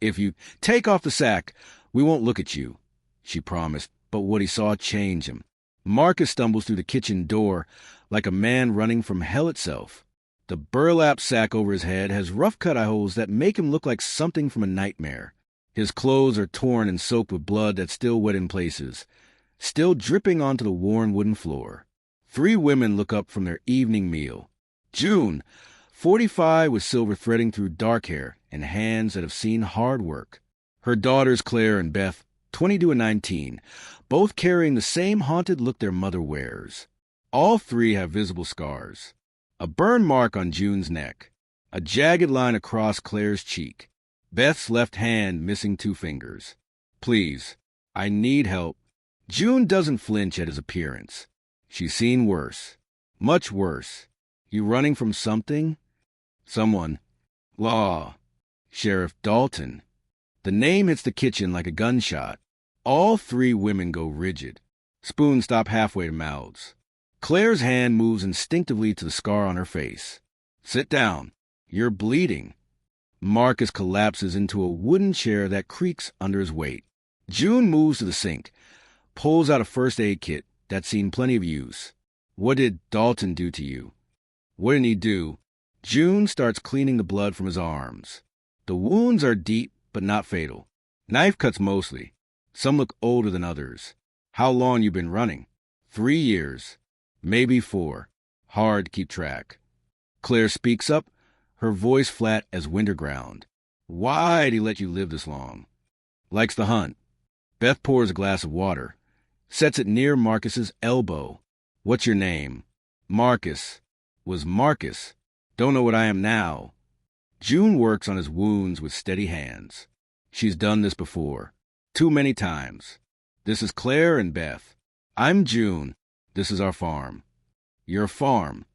If you take off the sack, we won't look at you, she promised, but what he saw changed him. Marcus stumbles through the kitchen door like a man running from hell itself. The burlap sack over his head has rough-cut eye holes that make him look like something from a nightmare. His clothes are torn and soaked with blood that's still wet in places, still dripping onto the worn wooden floor. 3 women look up from their evening meal. June, 45, with silver threading through dark hair and hands that have seen hard work. Her daughters Claire and Beth, 22 and 19, both carrying the same haunted look their mother wears. All 3 have visible scars. A burn mark on June's neck, a jagged line across Claire's cheek, Beth's left hand missing 2 fingers. Please, I need help. June doesn't flinch at his appearance. She's seen worse, much worse. You running from something? Someone. Law. Sheriff Dalton. The name hits the kitchen like a gunshot. All 3 women go rigid. Spoons stop halfway to mouths. Claire's hand moves instinctively to the scar on her face. Sit down. You're bleeding. Marcus collapses into a wooden chair that creaks under his weight. June moves to the sink, pulls out a first aid kit that's seen plenty of use. What did Dalton do to you? What didn't he do? June starts cleaning the blood from his arms. The wounds are deep, but not fatal. Knife cuts mostly. Some look older than others. How long you been running? 3 years. Maybe 4. Hard to keep track. Claire speaks up, her voice flat as winter ground. Why'd he let you live this long? Likes the hunt. Beth pours a glass of water, sets it near Marcus's elbow. What's your name? Marcus. Was Marcus. Don't know what I am now. June works on his wounds with steady hands. She's done this before. Too many times. This is Claire and Beth. I'm June. This is our farm. Your farm.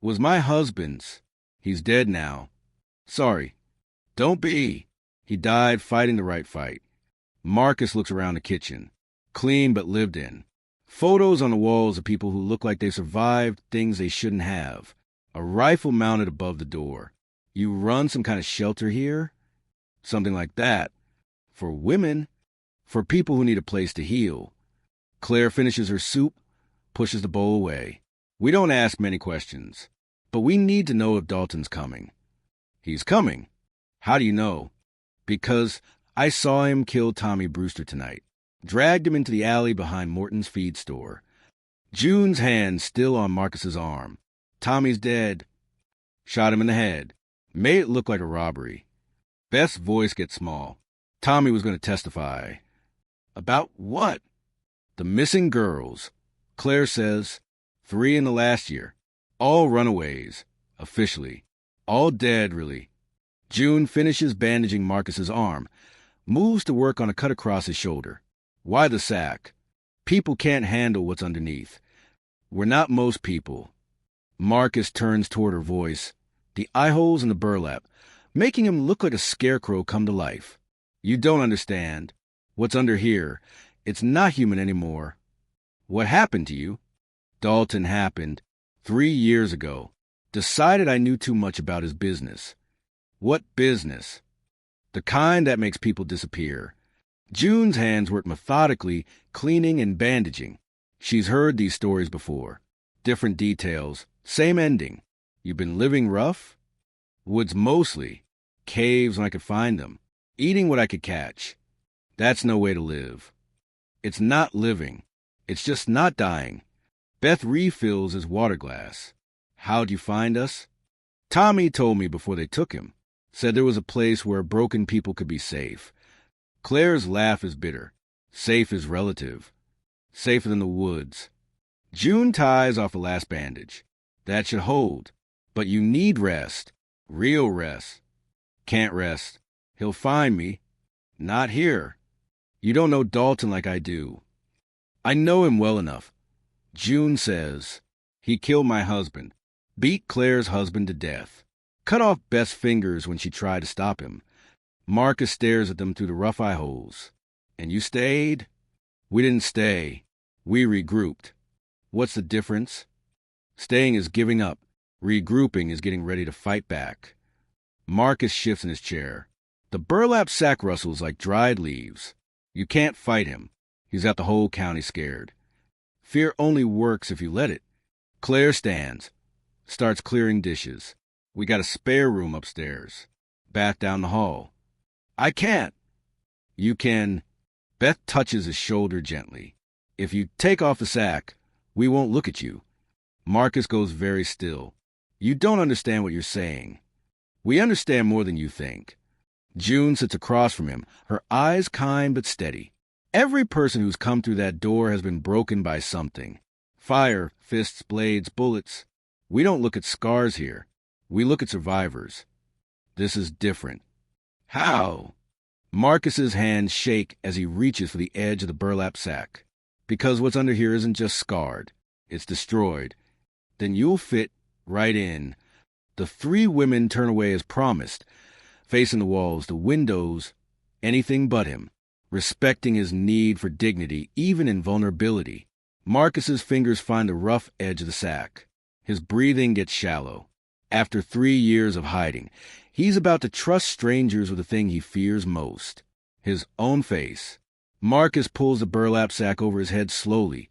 Was my husband's. He's dead now. Sorry. Don't be. He died fighting the right fight. Marcus looks around the kitchen. Clean but lived in. Photos on the walls of people who look like they survived things they shouldn't have. A rifle mounted above the door. You run some kind of shelter here? Something like that. For women. For people who need a place to heal. Claire finishes her soup, pushes the bowl away. We don't ask many questions, but we need to know if Dalton's coming. He's coming. How do you know? Because I saw him kill Tommy Brewster tonight. Dragged him into the alley behind Morton's feed store. June's hand still on Marcus's arm. Tommy's dead. Shot him in the head. Made it look like a robbery. Beth's voice gets small. Tommy was going to testify. About what? The missing girls. Claire says 3 in the last year. All runaways. Officially. All dead, really. June finishes bandaging Marcus's arm. Moves to work on a cut across his shoulder. Why the sack? People can't handle what's underneath. We're not most people. Marcus turns toward her voice. The eye holes in the burlap, making him look like a scarecrow come to life. You don't understand. What's under here, it's not human anymore. What happened to you? Dalton happened 3 years ago. Decided I knew too much about his business. What business? The kind that makes people disappear. June's hands work methodically, cleaning and bandaging. She's heard these stories before. Different details, same ending. You've been living rough? Woods mostly. Caves when I could find them. Eating what I could catch. That's no way to live. It's not living. It's just not dying. Beth refills his water glass. How'd you find us? Tommy told me before they took him. Said there was a place where broken people could be safe. Claire's laugh is bitter. Safe is relative. Safer than the woods. June ties off the last bandage. That should hold. But you need rest. Real rest. Can't rest. He'll find me. Not here. You don't know Dalton like I do. I know him well enough. June says, he killed my husband. Beat Claire's husband to death. Cut off Beth's fingers when she tried to stop him. Marcus stares at them through the rough eye holes. And you stayed? We didn't stay. We regrouped. What's the difference? Staying is giving up. Regrouping is getting ready to fight back. Marcus shifts in his chair. The burlap sack rustles like dried leaves. You can't fight him. He's got the whole county scared. Fear only works if you let it. Claire starts clearing dishes. We got a spare room upstairs. Bath down the hall. I can't. You can. Beth touches his shoulder gently. If you take off the sack, we won't look at you. Marcus goes very still. You don't understand what you're saying. We understand more than you think. June sits across from him, her eyes kind but steady. Every person who's come through that door has been broken by something. Fire, fists, blades, bullets. We don't look at scars here. We look at survivors. This is different. How? Marcus's hands shake as he reaches for the edge of the burlap sack. Because what's under here isn't just scarred. It's destroyed. Then you'll fit right in. The three women turn away as promised, facing the walls, the windows, anything but him, respecting his need for dignity, even in vulnerability. Marcus's fingers find the rough edge of the sack. His breathing gets shallow. After 3 years of hiding, he's about to trust strangers with the thing he fears most, his own face. Marcus pulls the burlap sack over his head slowly,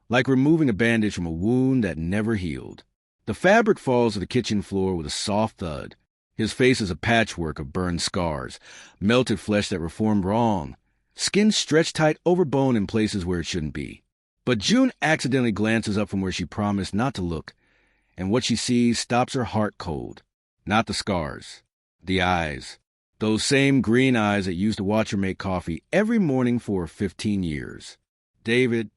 like removing a bandage from a wound that never healed. The fabric falls to the kitchen floor with a soft thud. His face is a patchwork of burned scars, melted flesh that reformed wrong, skin stretched tight over bone in places where it shouldn't be. But June accidentally glances up from where she promised not to look, and what she sees stops her heart cold. Not the scars. The eyes. Those same green eyes that used to watch her make coffee every morning for 15 years. David.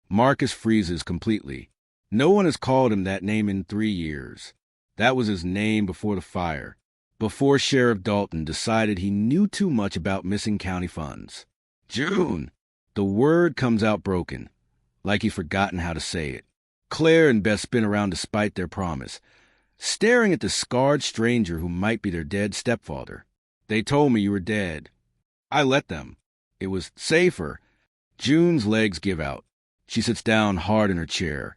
Marcus freezes completely. No one has called him that name in 3 years. That was his name before the fire, before Sheriff Dalton decided he knew too much about missing county funds. June! The word comes out broken, like he's forgotten how to say it. Claire and Beth spin around despite their promise, staring at the scarred stranger who might be their dead stepfather. They told me you were dead. I let them. It was safer. June's legs give out. She sits down hard in her chair,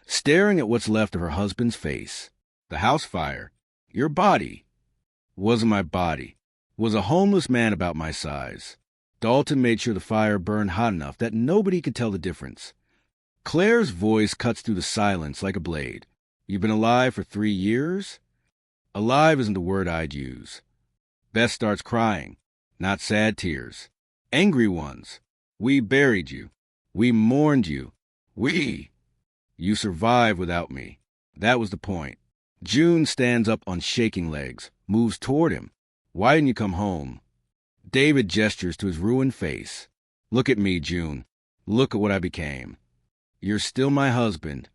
staring at what's left of her husband's face. The house fire. Your body. Wasn't my body. Was a homeless man about my size. Dalton made sure the fire burned hot enough that nobody could tell the difference. Claire's voice cuts through the silence like a blade. You've been alive for 3 years? Alive isn't the word I'd use. Beth starts crying. Not sad tears. Angry ones. We buried you. We mourned you. You survived without me. That was the point. June stands up on shaking legs, moves toward him. Why didn't you come home? David gestures to his ruined face. Look at me, June. Look at what I became. You're still my husband.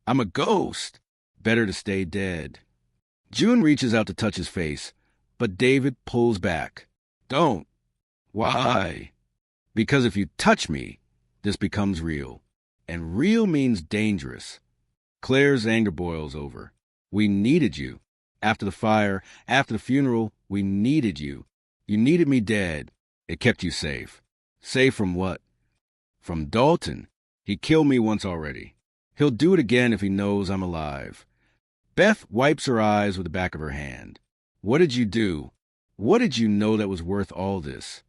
I'm a ghost. Better to stay dead. June reaches out to touch his face, but David pulls back. Don't. Why? Because if you touch me, this becomes real. And real means dangerous. Claire's anger boils over. We needed you. After the fire, after the funeral, we needed you. You needed me dead. It kept you safe. Safe from what? From Dalton. He killed me once already. He'll do it again if he knows I'm alive. Beth wipes her eyes with the back of her hand. What did you do? What did you know that was worth all this?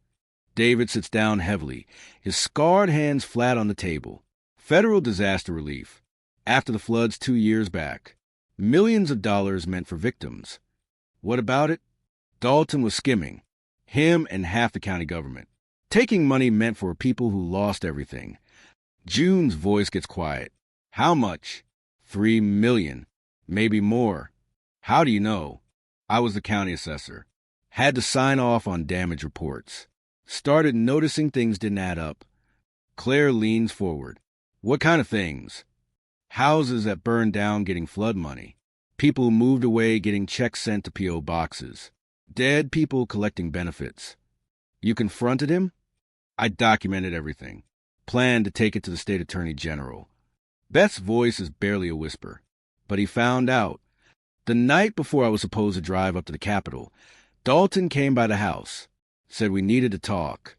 David sits down heavily, his scarred hands flat on the table. Federal disaster relief. After the floods 2 years back. Millions of dollars meant for victims. What about it? Dalton was skimming. Him and half the county government. Taking money meant for people who lost everything. June's voice gets quiet. How much? 3 million. Maybe more. How do you know? I was the county assessor. Had to sign off on damage reports. Started noticing things didn't add up. Claire leans forward. What kind of things? Houses that burned down getting flood money. People who moved away getting checks sent to P.O. boxes. Dead people collecting benefits. You confronted him? I documented everything. Planned to take it to the state attorney general. Beth's voice is barely a whisper. But he found out. The night before I was supposed to drive up to the Capitol, Dalton came by the house. Said we needed to talk.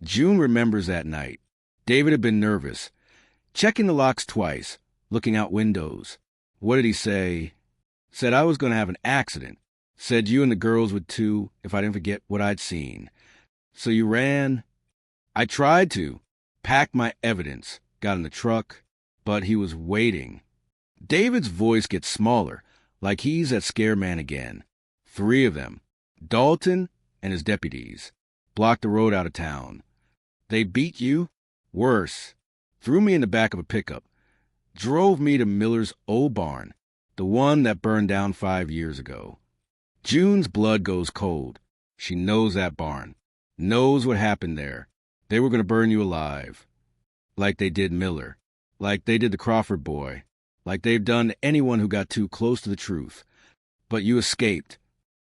June remembers that night. David had been nervous. Checking the locks twice. Looking out windows. What did he say? Said I was going to have an accident. Said you and the girls would too if I didn't forget what I'd seen. So you ran? I tried to. Packed my evidence. Got in the truck. But he was waiting. David's voice gets smaller, like he's at Scareman again. 3 of them. Dalton and his deputies. Blocked the road out of town. They beat you? Worse. Threw me in the back of a pickup. Drove me to Miller's old barn, the one that burned down 5 years ago. June's blood goes cold. She knows that barn. Knows what happened there. They were going to burn you alive. Like they did Miller. Like they did the Crawford boy. Like they've done to anyone who got too close to the truth. But you escaped.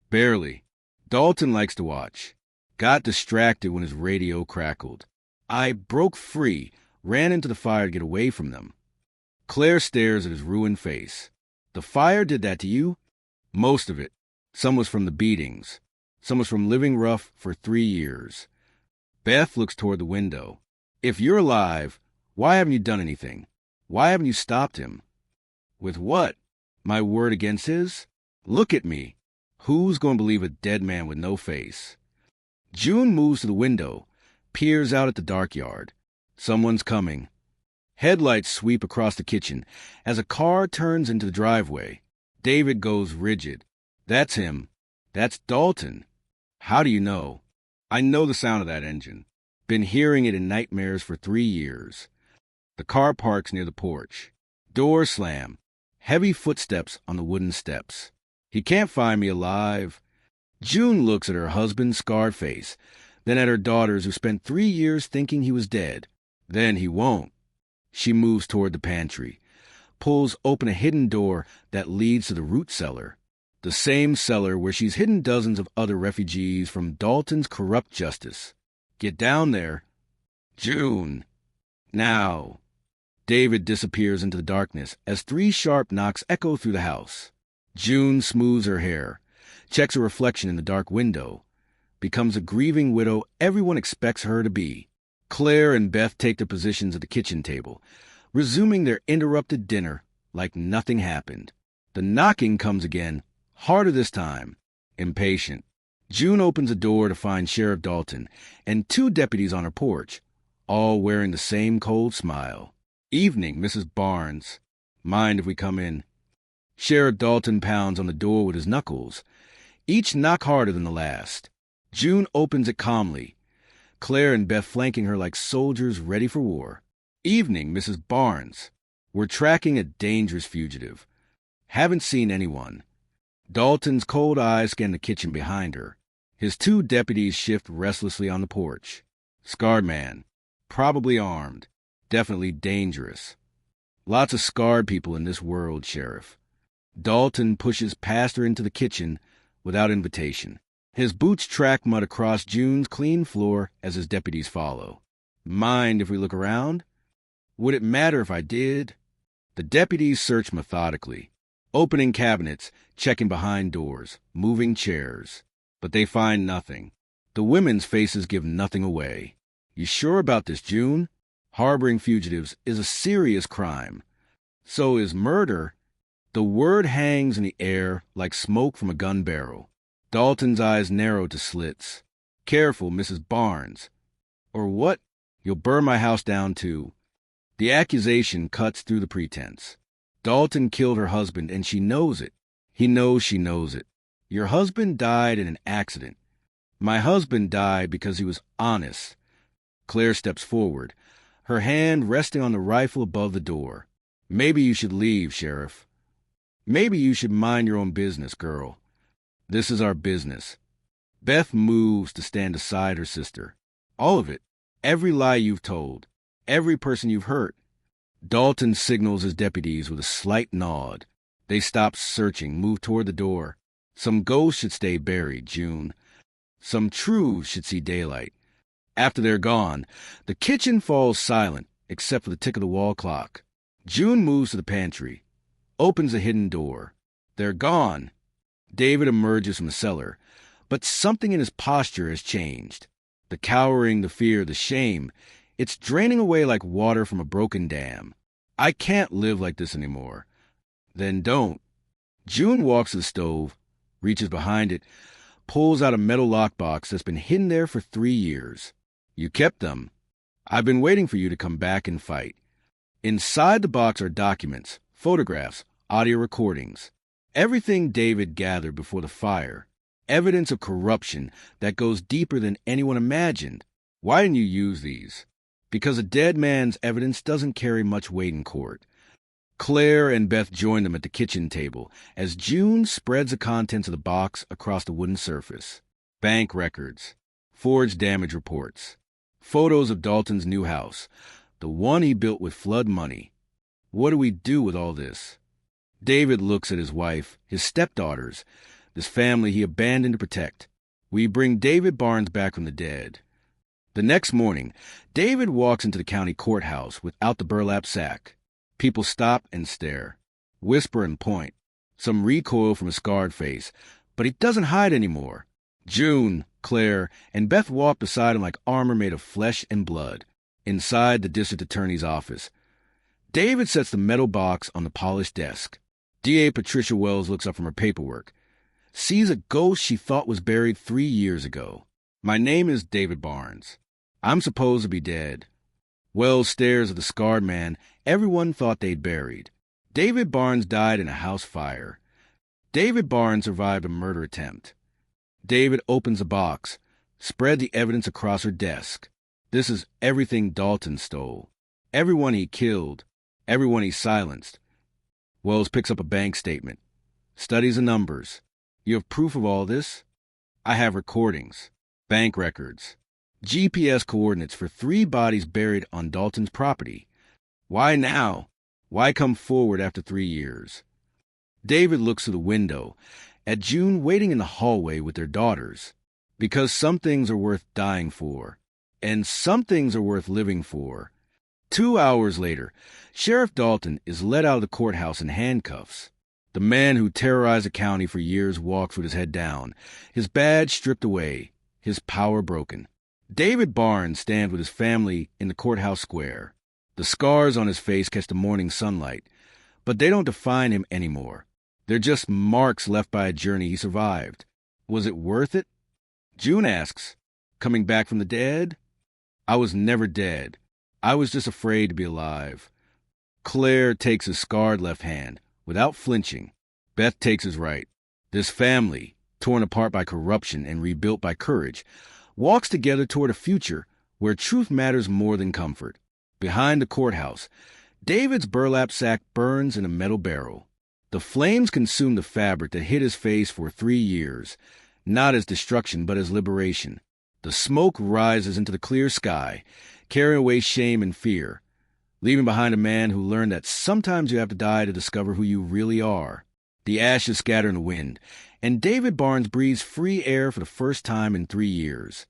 Barely. Dalton likes to watch. Got distracted when his radio crackled. I broke free, ran into the fire to get away from them. Claire stares at his ruined face. The fire did that to you? Most of it. Some was from the beatings. Some was from living rough for 3 years. Beth looks toward the window. If you're alive, why haven't you done anything? Why haven't you stopped him? With what? My word against his? Look at me. Who's going to believe a dead man with no face? June moves to the window, peers out at the dark yard. Someone's coming. Headlights sweep across the kitchen as a car turns into the driveway. David goes rigid. That's him. That's Dalton. How do you know? I know the sound of that engine. Been hearing it in nightmares for 3 years. The car parks near the porch. Doors slam. Heavy footsteps on the wooden steps. He can't find me alive. June looks at her husband's scarred face, then at her daughters who spent 3 years thinking he was dead. Then he won't. She moves toward the pantry, pulls open a hidden door that leads to the root cellar. The same cellar where she's hidden dozens of other refugees from Dalton's corrupt justice. Get down there. June. Now. David disappears into the darkness as 3 sharp knocks echo through the house. June smooths her hair, checks a reflection in the dark window, becomes a grieving widow everyone expects her to be. Claire and Beth take their positions at the kitchen table, resuming their interrupted dinner like nothing happened. The knocking comes again, harder this time. Impatient. June opens the door to find Sheriff Dalton and 2 deputies on her porch, all wearing the same cold smile. Evening, Mrs. Barnes. Mind if we come in? Sheriff Dalton pounds on the door with his knuckles, each knock harder than the last. June opens it calmly, Claire and Beth flanking her like soldiers ready for war. Evening, Mrs. Barnes. We're tracking a dangerous fugitive. Haven't seen anyone. Dalton's cold eyes scan the kitchen behind her. His 2 deputies shift restlessly on the porch. Scarred man. Probably armed. Definitely dangerous. Lots of scarred people in this world, Sheriff. Dalton pushes past her into the kitchen without invitation. His boots track mud across June's clean floor as his deputies follow. Mind if we look around? Would it matter if I did? The deputies search methodically, opening cabinets, checking behind doors, moving chairs. But they find nothing. The women's faces give nothing away. You sure about this, June? Harboring fugitives is a serious crime. So is murder. The word hangs in the air like smoke from a gun barrel. Dalton's eyes narrow to slits. Careful, Mrs. Barnes. Or what? You'll burn my house down, too. The accusation cuts through the pretense. Dalton killed her husband, and she knows it. He knows she knows it. Your husband died in an accident. My husband died because he was honest. Claire steps forward, her hand resting on the rifle above the door. Maybe you should leave, Sheriff. Maybe you should mind your own business, girl. This is our business. Beth moves to stand beside her sister. All of it. Every lie you've told. Every person you've hurt. Dalton signals his deputies with a slight nod. They stop searching, move toward the door. Some ghosts should stay buried, June. Some truths should see daylight. After they're gone, the kitchen falls silent, except for the tick of the wall clock. June moves to the pantry, opens a hidden door. They're gone. David emerges from the cellar, but something in his posture has changed. The cowering, the fear, the shame, it's draining away like water from a broken dam. I can't live like this anymore. Then don't. June walks to the stove, reaches behind it, pulls out a metal lockbox that's been hidden there for 3 years. You kept them. I've been waiting for you to come back and fight. Inside the box are documents, photographs, audio recordings, everything David gathered before the fire, evidence of corruption that goes deeper than anyone imagined. Why didn't you use these? Because a dead man's evidence doesn't carry much weight in court. Claire and Beth join them at the kitchen table as June spreads the contents of the box across the wooden surface. Bank records, forged damage reports, photos of Dalton's new house, the one he built with flood money. What do we do with all this? David looks at his wife, his stepdaughters, this family he abandoned to protect. We bring David Barnes back from the dead. The next morning, David walks into the county courthouse without the burlap sack. People stop and stare, whisper and point. Some recoil from his scarred face, but he doesn't hide anymore. June, Claire, and Beth walk beside him like armor made of flesh and blood. Inside the district attorney's office, David sets the metal box on the polished desk. DA Patricia Wells looks up from her paperwork, sees a ghost she thought was buried 3 years ago. My name is David Barnes. I'm supposed to be dead. Wells stares at the scarred man everyone thought they'd buried. David Barnes died in a house fire. David Barnes survived a murder attempt. David opens the box, spread the evidence across her desk. This is everything Dalton stole. Everyone he killed. Everyone he silenced. Wells picks up a bank statement, studies the numbers. You have proof of all this? I have recordings, bank records, GPS coordinates for 3 bodies buried on Dalton's property. Why now? Why come forward after 3 years? David looks through the window at June waiting in the hallway with their daughters. Because some things are worth dying for, and some things are worth living for. 2 hours later, Sheriff Dalton is led out of the courthouse in handcuffs. The man who terrorized the county for years walks with his head down, his badge stripped away, his power broken. David Barnes stands with his family in the courthouse square. The scars on his face catch the morning sunlight, but they don't define him anymore. They're just marks left by a journey he survived. Was it worth it? June asks, coming back from the dead? I was never dead. I was just afraid to be alive. Claire takes his scarred left hand, without flinching. Beth takes his right. This family, torn apart by corruption and rebuilt by courage, walks together toward a future where truth matters more than comfort. Behind the courthouse, David's burlap sack burns in a metal barrel. The flames consume the fabric that hid his face for 3 years, not as destruction but as liberation. The smoke rises into the clear sky, carrying away shame and fear, leaving behind a man who learned that sometimes you have to die to discover who you really are. The ashes scatter in the wind, and David Barnes breathes free air for the first time in 3 years.